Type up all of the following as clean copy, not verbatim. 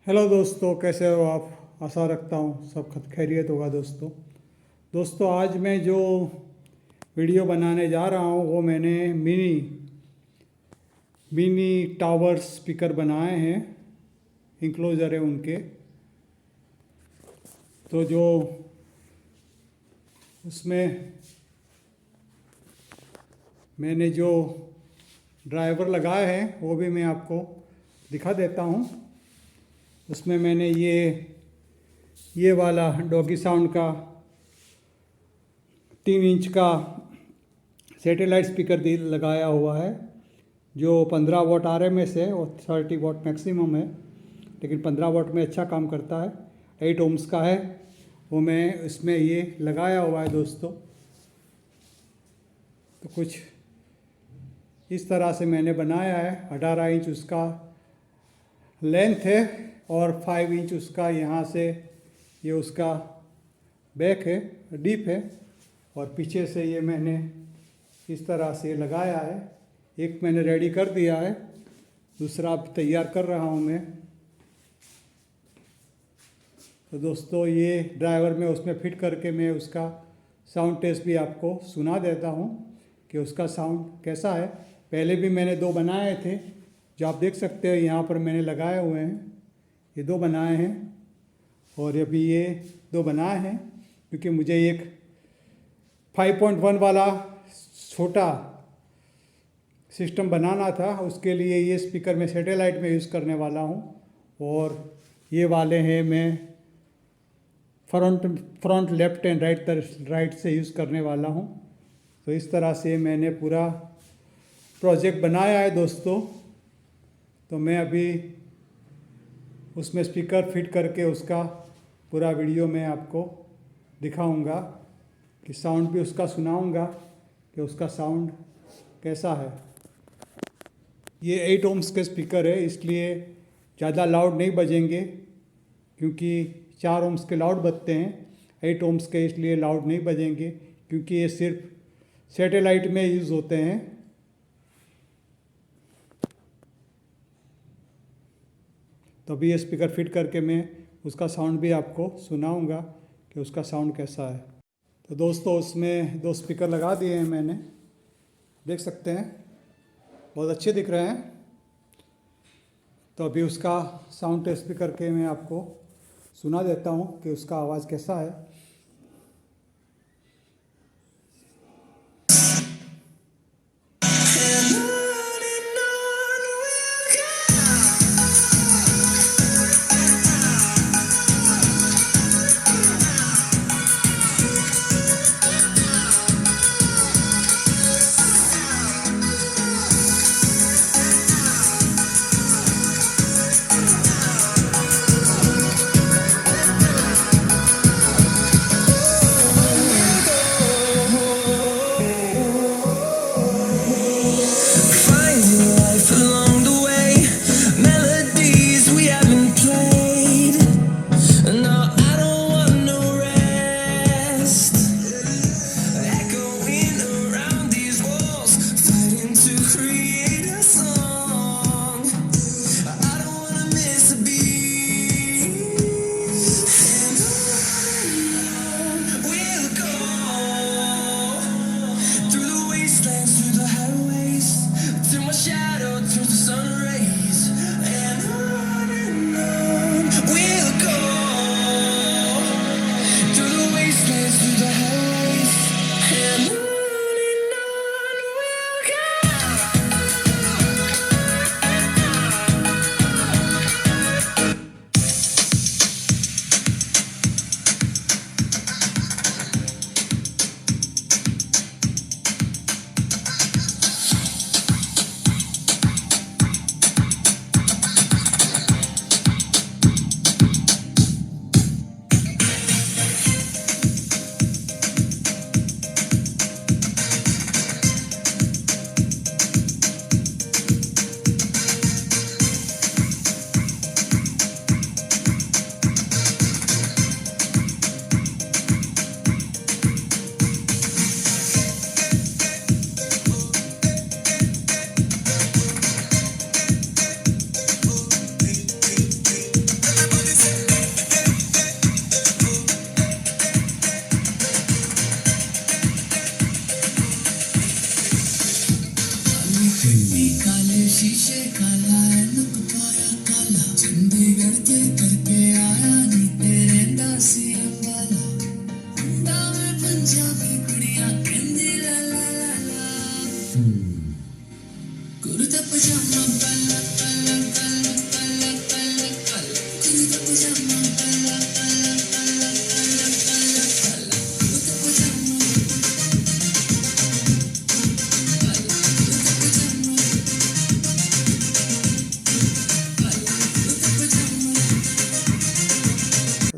Hello दोस्तों, कैसे हो आप। आशा रखता हूँ सब खैरियत होगा। दोस्तों आज मैं जो वीडियो बनाने जा रहा हूँ वो मैंने मिनी मिनी टावर स्पीकर बनाए हैं, इंक्लोजर है उनके। तो जो उसमें मैंने जो ड्राइवर लगाए हैं वो भी मैं आपको दिखा देता हूँ। उसमें मैंने ये वाला डॉगी साउंड का 3 इंच का सैटेलाइट स्पीकर लगाया हुआ है, जो 15 वाट RMS है और 30 वाट मैक्सिमम है, लेकिन 15 वाट में अच्छा काम करता है। 8 ओम्स का है वो मैं इसमें ये लगाया हुआ है दोस्तों। तो कुछ इस तरह से मैंने बनाया है। 18 इंच उसका लेंथ है और 5 इंच उसका यहाँ से ये उसका बैक है, डीप है, और पीछे से ये मैंने इस तरह से लगाया है। एक मैंने रेडी कर दिया है, दूसरा अब तैयार कर रहा हूँ मैं। तो दोस्तों ये ड्राइवर में उसमें फिट करके मैं उसका साउंड टेस्ट भी आपको सुना देता हूँ कि उसका साउंड कैसा है। पहले भी मैंने 2 बनाए थे, जो आप देख सकते हो यहाँ पर मैंने लगाए हुए हैं। ये 2 बनाए हैं और अभी ये 2 बनाए हैं, क्योंकि मुझे एक 5.1 वाला छोटा सिस्टम बनाना था। उसके लिए ये स्पीकर मैं सैटेलाइट में यूज़ करने वाला हूँ, और ये वाले हैं मैं फ्रंट लेफ्ट एंड राइट से यूज़ करने वाला हूँ। तो इस तरह से मैंने पूरा प्रोजेक्ट बनाया है दोस्तों। तो मैं अभी उसमें स्पीकर फिट करके उसका पूरा वीडियो मैं आपको दिखाऊंगा, कि साउंड भी उसका सुनाऊंगा कि उसका साउंड कैसा है। ये 8 ओम्स के स्पीकर है, इसलिए ज़्यादा लाउड नहीं बजेंगे, क्योंकि 4 ओम्स के लाउड बजते हैं। 8 ओम्स के इसलिए लाउड नहीं बजेंगे, क्योंकि ये सिर्फ सैटेलाइट में यूज़ होते हैं। तो अभी ये स्पीकर फिट करके मैं उसका साउंड भी आपको सुनाऊंगा कि उसका साउंड कैसा है। तो दोस्तों उसमें 2 स्पीकर लगा दिए हैं मैंने, देख सकते हैं, बहुत अच्छे दिख रहे हैं। तो अभी उसका साउंड टेस्ट भी करके मैं आपको सुना देता हूँ कि उसका आवाज़ कैसा है।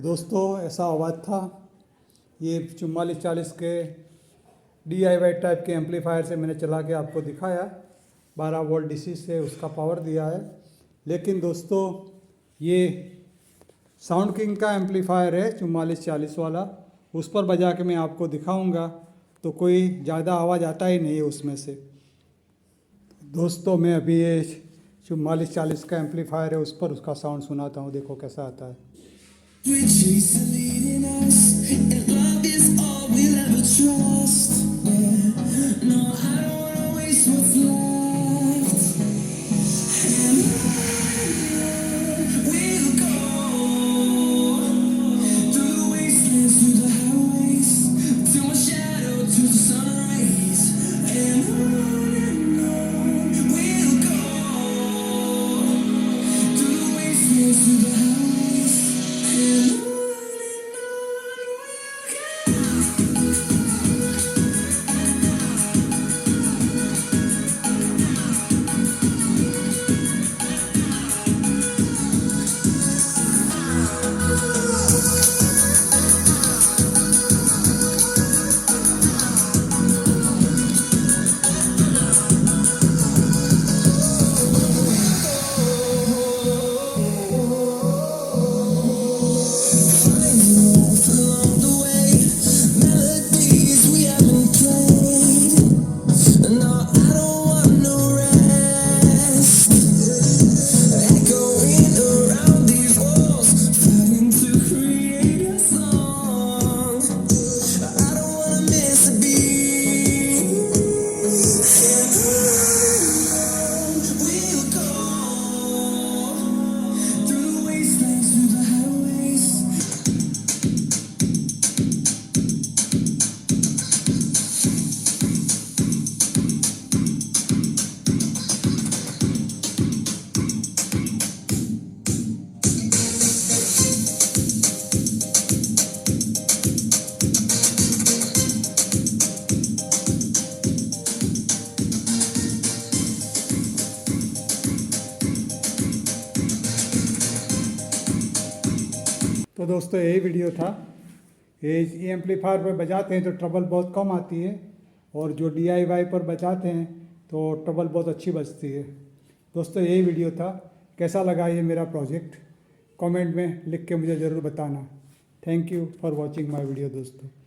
दोस्तों ऐसा आवाज़ था, ये 4440 के DIY टाइप के एम्पलीफायर से मैंने चला के आपको दिखाया। 12 वोल्ट DC से उसका पावर दिया है। लेकिन दोस्तों ये साउंड किंग का एम्पलीफायर है 4440 वाला, उस पर बजा के मैं आपको दिखाऊंगा तो कोई ज़्यादा आवाज़ आता ही नहीं है उसमें से। दोस्तों मैं अभी ये 4440 का एम्पलीफायर है उस पर उसका साउंड सुनाता हूँ, देखो कैसा आता है। तो दोस्तों यही वीडियो था। ये एम्पलीफायर पर बजाते हैं तो ट्रबल बहुत कम आती है, और जो DIY पर बजाते हैं तो ट्रबल बहुत अच्छी बजती है। दोस्तों यही वीडियो था। कैसा लगा ये मेरा प्रोजेक्ट कमेंट में लिख के मुझे ज़रूर बताना। Thank you for watching my video दोस्तों।